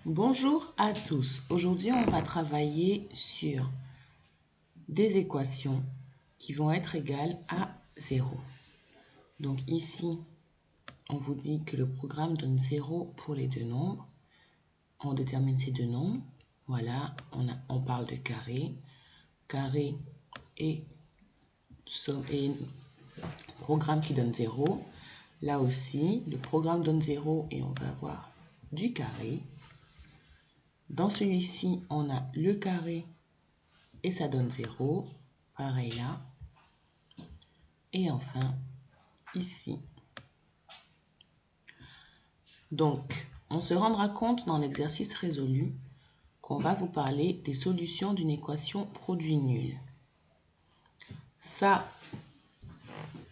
Bonjour à tous. Aujourd'hui, on va travailler sur des équations qui vont être égales à 0. Donc ici, on vous dit que le programme donne 0 pour les deux nombres. On détermine ces deux nombres. Voilà, on parle de carré. Carré et programme qui donne 0. Là aussi, le programme donne 0 et on va avoir du carré. Dans celui-ci, on a le carré et ça donne 0. Pareil là. Et enfin, ici. Donc, on se rendra compte dans l'exercice résolu qu'on va vous parler des solutions d'une équation produit nul. Ça,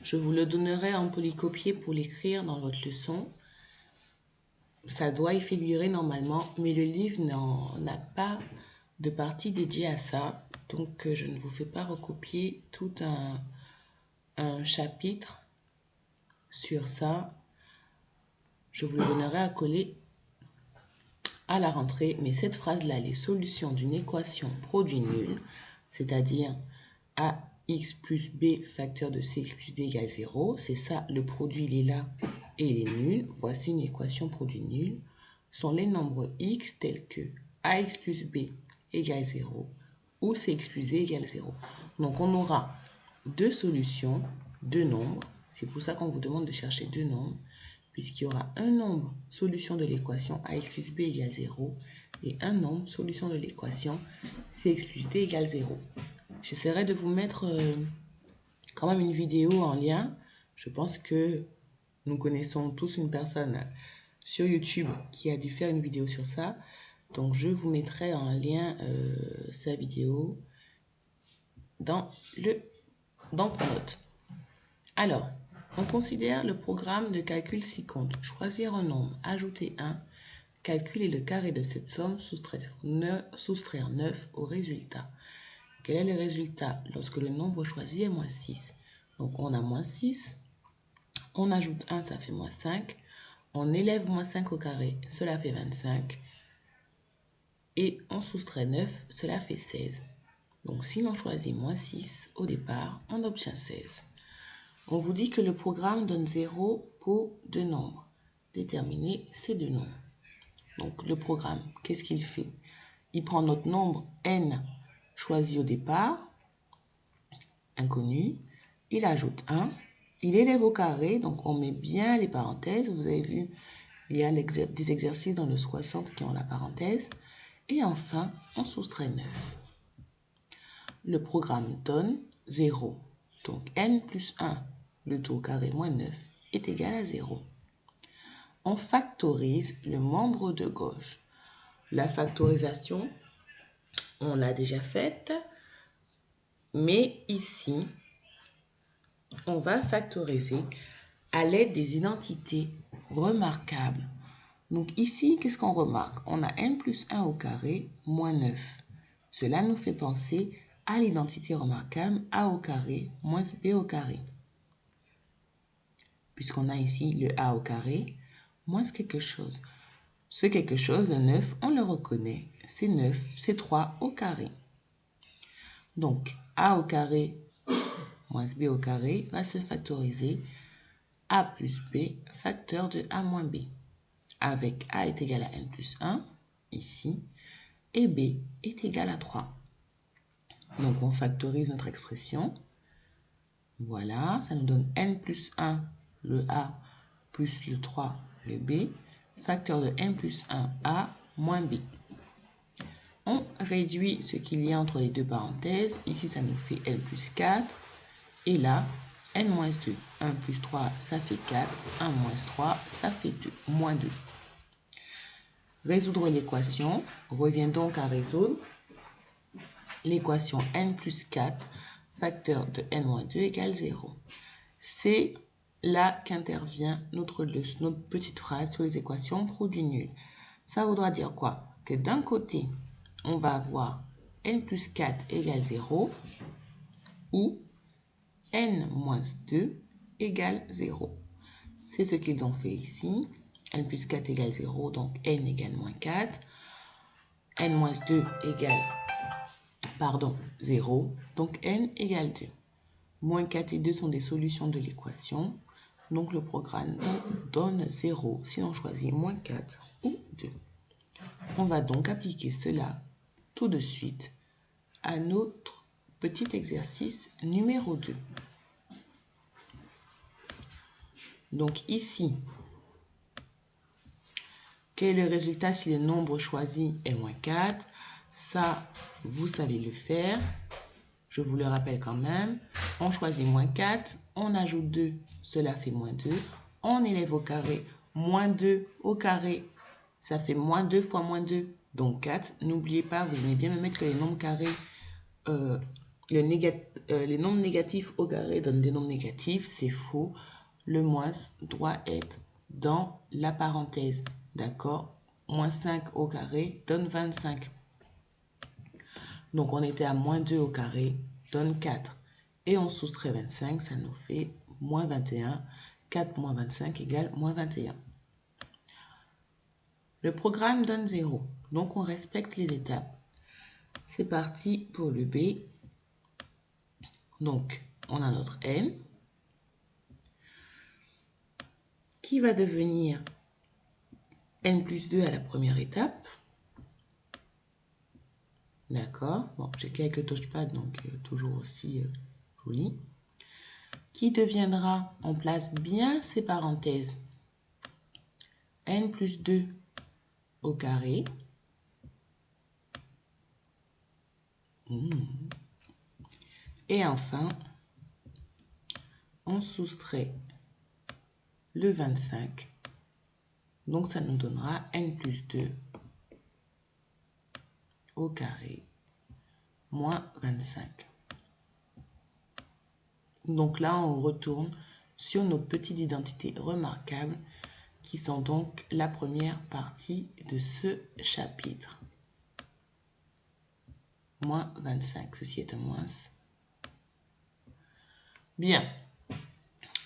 je vous le donnerai en polycopier pour l'écrire dans votre leçon. Ça doit y figurer normalement, mais le livre n'a pas de partie dédiée à ça. Donc, je ne vous fais pas recopier tout un chapitre sur ça. Je vous le donnerai à coller à la rentrée, mais cette phrase-là, les solutions d'une équation produit nul, c'est-à-dire ax plus b facteur de cx plus d égale 0, c'est ça, le produit il est là et il est nul. Voici une équation produit nul, sont les nombres x tels que ax plus b égale 0 ou cx plus d égale 0. Donc on aura deux solutions, deux nombres, c'est pour ça qu'on vous demande de chercher deux nombres, puisqu'il y aura un nombre solution de l'équation ax plus b égale 0 et un nombre solution de l'équation cx plus d égale 0. J'essaierai de vous mettre quand même une vidéo en lien. Je pense que nous connaissons tous une personne sur YouTube qui a dû faire une vidéo sur ça. Donc je vous mettrai en lien sa vidéo dans Pronote. Alors, on considère le programme de calcul ci-compte. Choisir un nombre, ajouter 1, calculer le carré de cette somme, soustraire 9 au résultat. Quel est le résultat lorsque le nombre choisi est moins 6? Donc on a moins 6, on ajoute 1, ça fait moins 5, on élève moins 5 au carré, cela fait 25, et on soustrait 9, cela fait 16. Donc si l'on choisit moins 6 au départ, on obtient 16. On vous dit que le programme donne 0 pour deux nombres. Déterminez ces deux nombres. Donc le programme, qu'est-ce qu'il fait? Il prend notre nombre n choisi au départ, inconnu, il ajoute 1, il élève au carré, donc on met bien les parenthèses. Vous avez vu, il y a des exercices dans le 60 qui ont la parenthèse. Et enfin, on soustrait 9. Le programme donne 0. Donc n plus 1, le tout au carré moins 9, est égal à 0. On factorise le membre de gauche. La factorisation, on l'a déjà faite, mais ici, on va factoriser à l'aide des identités remarquables. Donc ici, qu'est-ce qu'on remarque? On a n plus 1 au carré moins 9. Cela nous fait penser à l'identité remarquable a au carré moins b au carré. Puisqu'on a ici le a au carré moins quelque chose. Ce quelque chose, le 9, on le reconnaît. C'est 9, c'est 3 au carré. Donc, a au carré moins b au carré va se factoriser a plus b facteur de a moins b. Avec a est égal à n plus 1, ici, et b est égal à 3. Donc, on factorise notre expression. Voilà, ça nous donne n plus 1, le a, plus le 3, le b, facteur de n plus 1, a, moins b. On réduit ce qu'il y a entre les deux parenthèses. Ici, ça nous fait n plus 4. Et là, n moins 2. 1 plus 3, ça fait 4. 1 moins 3, ça fait 2. Moins 2. Résoudre l'équation revient donc à résoudre l'équation n plus 4, facteur de n moins 2 égale 0. C'est là qu'intervient notre petite phrase sur les équations produit nul. Ça voudra dire quoi? Que d'un côté, on va avoir n plus 4 égale 0 ou n moins 2 égale 0. C'est ce qu'ils ont fait ici. n plus 4 égale 0, donc n égale moins 4. n moins 2 égale, 0, donc n égale 2. Moins 4 et 2 sont des solutions de l'équation, donc le programme donne 0 si on choisit moins 4 ou 2. On va donc appliquer cela tout de suite à notre petit exercice numéro 2. Donc ici, quel est le résultat si le nombre choisi est moins 4? Ça, vous savez le faire. Je vous le rappelle quand même. On choisit moins 4, on ajoute 2, cela fait moins 2. On élève au carré, moins 2 au carré, ça fait moins 2 fois moins 2, donc 4. N'oubliez pas, vous venez bien me mettre que les nombres carrés, les nombres négatifs au carré donnent des nombres négatifs, c'est faux. Le moins doit être dans la parenthèse, d'accord? Moins 5 au carré donne 25. Donc on était à moins 2 au carré, donne 4. Et on soustrait 25, ça nous fait moins 21. 4 moins 25 égale moins 21. Le programme donne 0, donc on respecte les étapes. C'est parti pour le B. Donc, on a notre n qui va devenir n plus 2 à la première étape. D'accord. Bon, j'ai qu'avec le touchpad, donc toujours aussi joli. Qui deviendra, on place bien ces parenthèses, n plus 2 au carré. Et enfin, on soustrait le 25. Donc, ça nous donnera n plus 2 au carré moins 25. Donc là, on retourne sur nos petites identités remarquables qui sont donc la première partie de ce chapitre. Moins 25, ceci est un moins. Bien,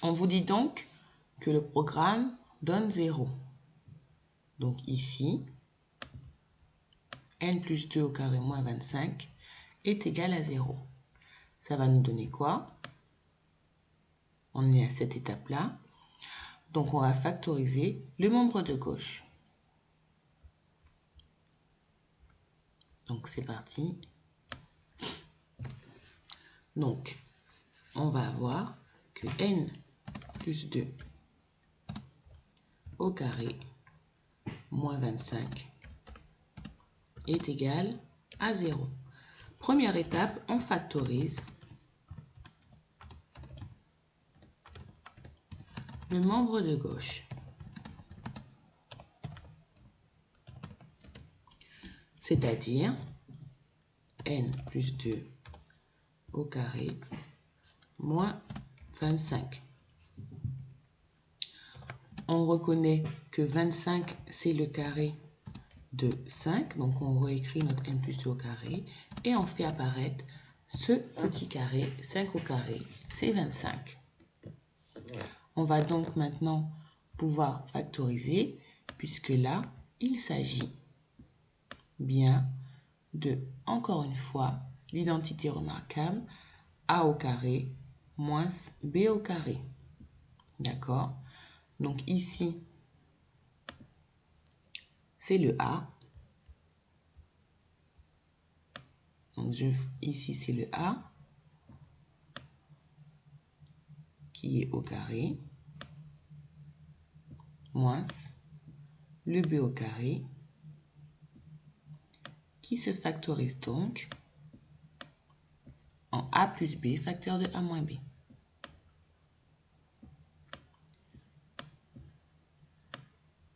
on vous dit donc que le programme donne 0. Donc ici, n plus 2 au carré moins 25 est égal à 0. Ça va nous donner quoi? On est à cette étape-là. Donc on va factoriser le membre de gauche. Donc c'est parti. Donc, on va avoir que n plus 2 au carré moins 25 est égal à 0. Première étape, on factorise le membre de gauche. C'est-à-dire n plus 2 au carré moins 25. On reconnaît que 25, c'est le carré de 5. Donc, on réécrit notre n plus 2 au carré et on fait apparaître ce petit carré, 5 au carré, c'est 25. On va donc maintenant pouvoir factoriser puisque là, il s'agit bien de, encore une fois, l'identité remarquable a au carré moins b au carré. D'accord? Donc ici, c'est le a. Donc ici, c'est le a qui est au carré moins le b au carré qui se factorise donc en a plus b facteur de a moins b.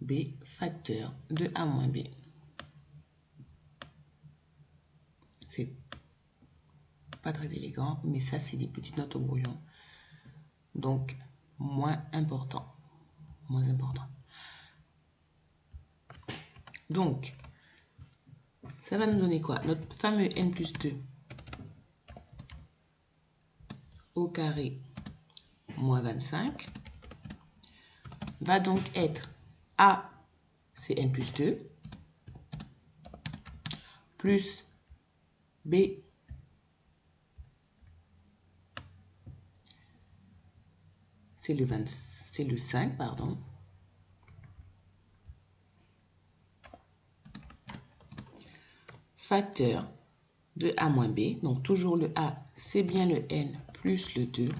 B facteur de a moins b. C'est pas très élégant, mais ça, c'est des petites notes au brouillon. Donc, moins important. Moins important. Donc, ça va nous donner quoi? Notre fameux n plus 2 au carré moins 25 va donc être A, c'est n plus 2, plus B, c'est le 5, pardon. Facteur de A moins B, donc toujours le A, c'est bien le N plus le 2,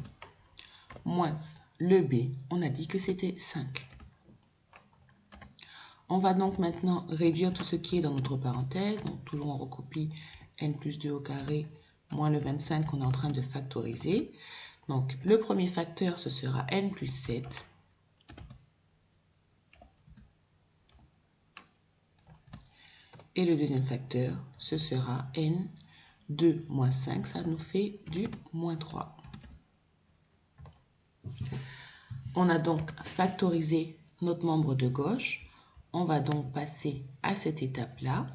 moins le B, on a dit que c'était 5. On va donc maintenant réduire tout ce qui est dans notre parenthèse. Donc toujours on recopie n plus 2 au carré moins le 25 qu'on est en train de factoriser. Donc le premier facteur, ce sera n plus 7. Et le deuxième facteur, ce sera n 2 moins 5. Ça nous fait du moins 3. On a donc factorisé notre membre de gauche. On va donc passer à cette étape-là.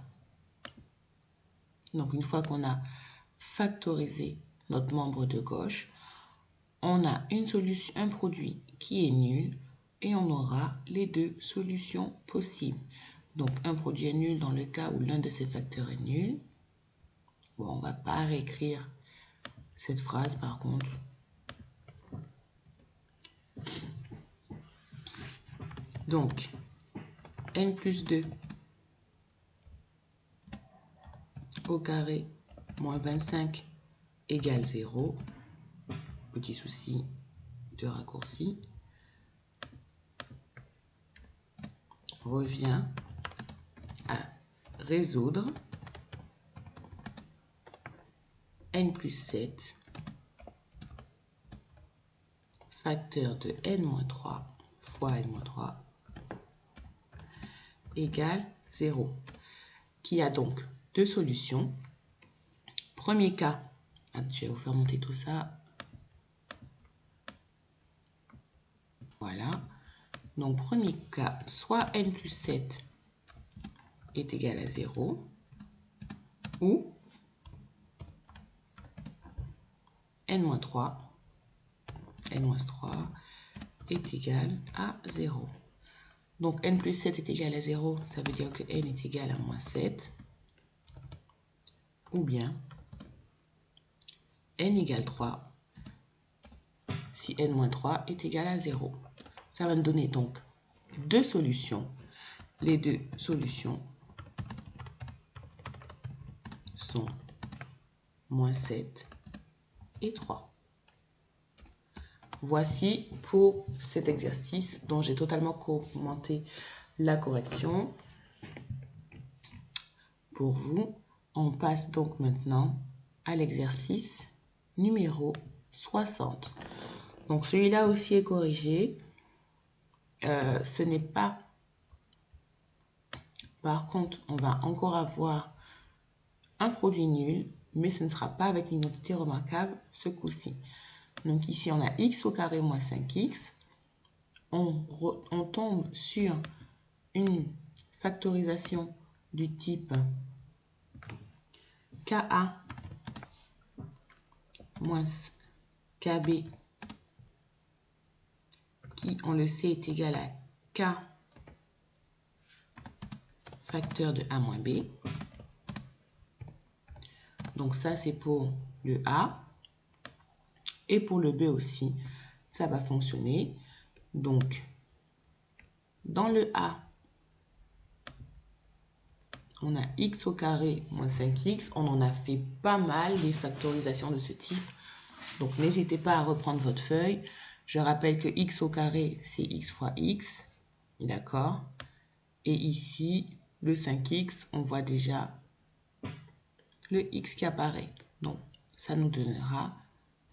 Donc, une fois qu'on a factorisé notre membre de gauche, on a une solution, un produit qui est nul et on aura les deux solutions possibles. Donc, un produit est nul dans le cas où l'un de ces facteurs est nul. Bon, on ne va pas réécrire cette phrase par contre. Donc, n plus 2 au carré moins 25 égale 0. Petit souci de raccourci. Revient à résoudre n plus 7 facteur de n-3 fois n-3 égale 0, qui a donc deux solutions. Premier cas, je vais vous faire monter tout ça. Voilà. Donc, premier cas, soit n plus 7 est égal à 0, ou n-3 est égal à 0. Donc, n plus 7 est égal à 0, ça veut dire que n est égal à moins 7. Ou bien, n égale 3 si n-3 est égal à 0. Ça va nous donner donc deux solutions. Les deux solutions sont moins 7 et 3. Voici pour cet exercice dont j'ai totalement commenté la correction. Pour vous, on passe donc maintenant à l'exercice numéro 60. Donc celui-là aussi est corrigé. Ce n'est pas... Par contre, on va encore avoir un produit nul, mais ce ne sera pas avec l'identité remarquable ce coup-ci. Donc ici, on a x au carré moins 5x. On tombe sur une factorisation du type KA moins KB qui, on le sait, est égal à K facteur de A moins B. Donc ça, c'est pour le A. Et pour le B aussi, ça va fonctionner. Donc, dans le A, on a x au carré moins 5x. On en a fait pas mal des factorisations de ce type. Donc, n'hésitez pas à reprendre votre feuille. Je rappelle que x au carré, c'est x fois x. D'accord? Et ici, le 5x, on voit déjà le x qui apparaît. Donc, ça nous donnera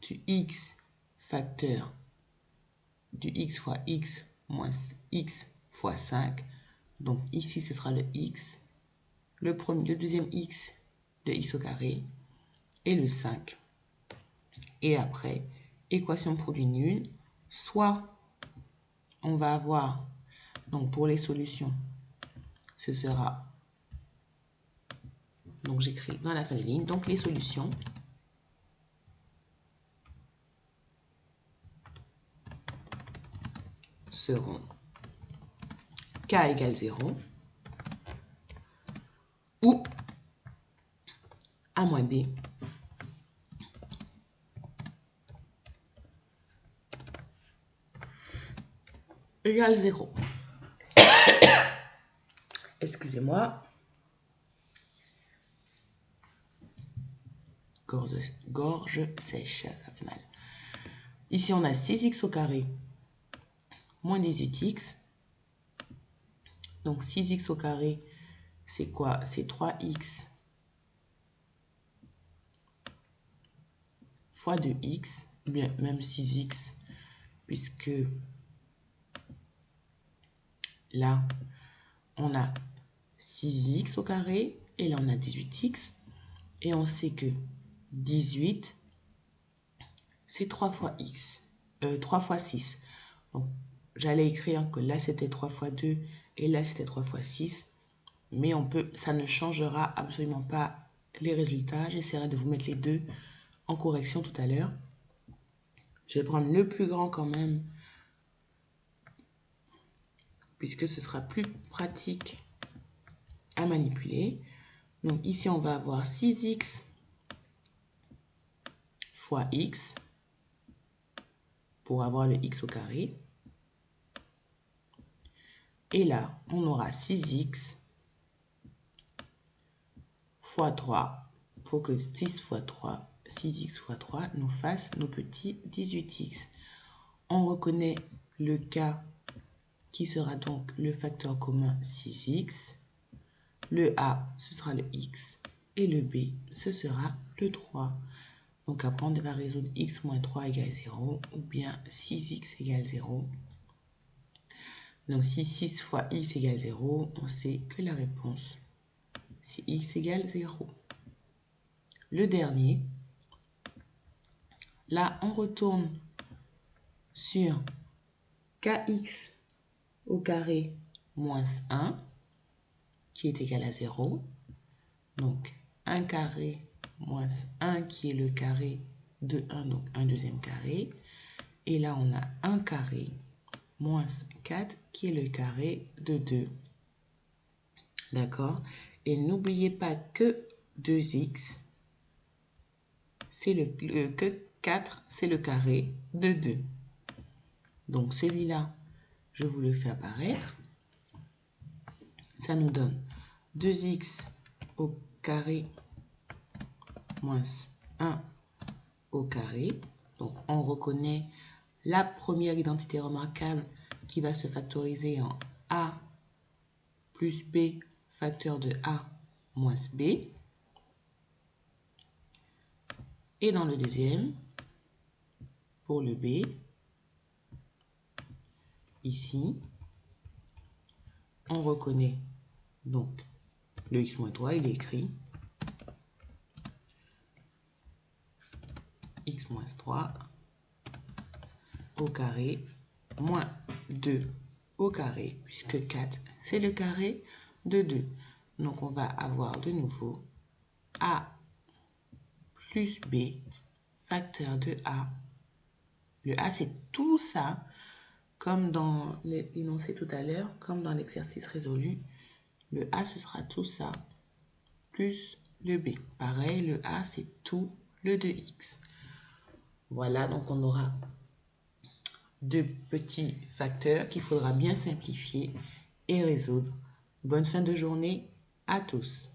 du x facteur du x fois x moins x fois 5. Donc, ici, ce sera le x. Le deuxième x de x au carré et le 5. Et après, équation produit nul, soit on va avoir, donc pour les solutions, ce sera, donc j'écris dans la fin de ligne, donc les solutions seront k égale 0 ou a moins b égale 0. Excusez-moi. Gorge sèche, ça fait mal. Ici, on a 6x au carré moins 18x. Donc, 6x au carré, c'est quoi? C'est 3x fois 2x, bien même 6x, puisque là, on a 6x au carré, et là, on a 18x. Et on sait que 18, c'est 3 fois x, 3 fois 6. Donc, j'allais écrire que là, c'était 3 fois 2, et là, c'était 3 fois 6. Mais ça ne changera absolument pas les résultats. J'essaierai de vous mettre les deux en correction tout à l'heure. Je vais prendre le plus grand quand même, puisque ce sera plus pratique à manipuler. Donc ici, on va avoir 6x fois x pour avoir le x au carré. Et là, on aura 6x fois 3 pour que 6 fois 3, 6x fois 3 nous fasse nos petits 18x. On reconnaît le k qui sera donc le facteur commun 6x. Le a, ce sera le x. Et le b, ce sera le 3. Donc après, on va résoudre x moins 3 égale 0 ou bien 6x égale 0. Donc si 6 fois x égale 0, on sait que la réponse, c'est x égale 0. Le dernier, là, on retourne sur kx au carré moins 1, qui est égal à 0. Donc, 1 carré moins 1 qui est le carré de 1, donc un deuxième carré. Et là, on a 1 carré moins 4 qui est le carré de 2. D'accord? Et n'oubliez pas que 2x, que 4, c'est le carré de 2. Donc, celui-là, je vous le fais apparaître. Ça nous donne 2x au carré moins 1 au carré. Donc, on reconnaît la première identité remarquable qui va se factoriser en a plus b facteur de a moins b. Et dans le deuxième, pour le b, ici, on reconnaît donc le x moins 3, il est écrit x moins 3 au carré moins 2 au carré, puisque 4, c'est le carré de 2. Donc, on va avoir de nouveau a plus b facteur de a. Le a, c'est tout ça, comme dans l'énoncé tout à l'heure, comme dans l'exercice résolu. Le a, ce sera tout ça, plus le b. Pareil, le a, c'est tout le 2x. Voilà, donc on aura deux petits facteurs qu'il faudra bien simplifier et résoudre. Bonne fin de journée à tous.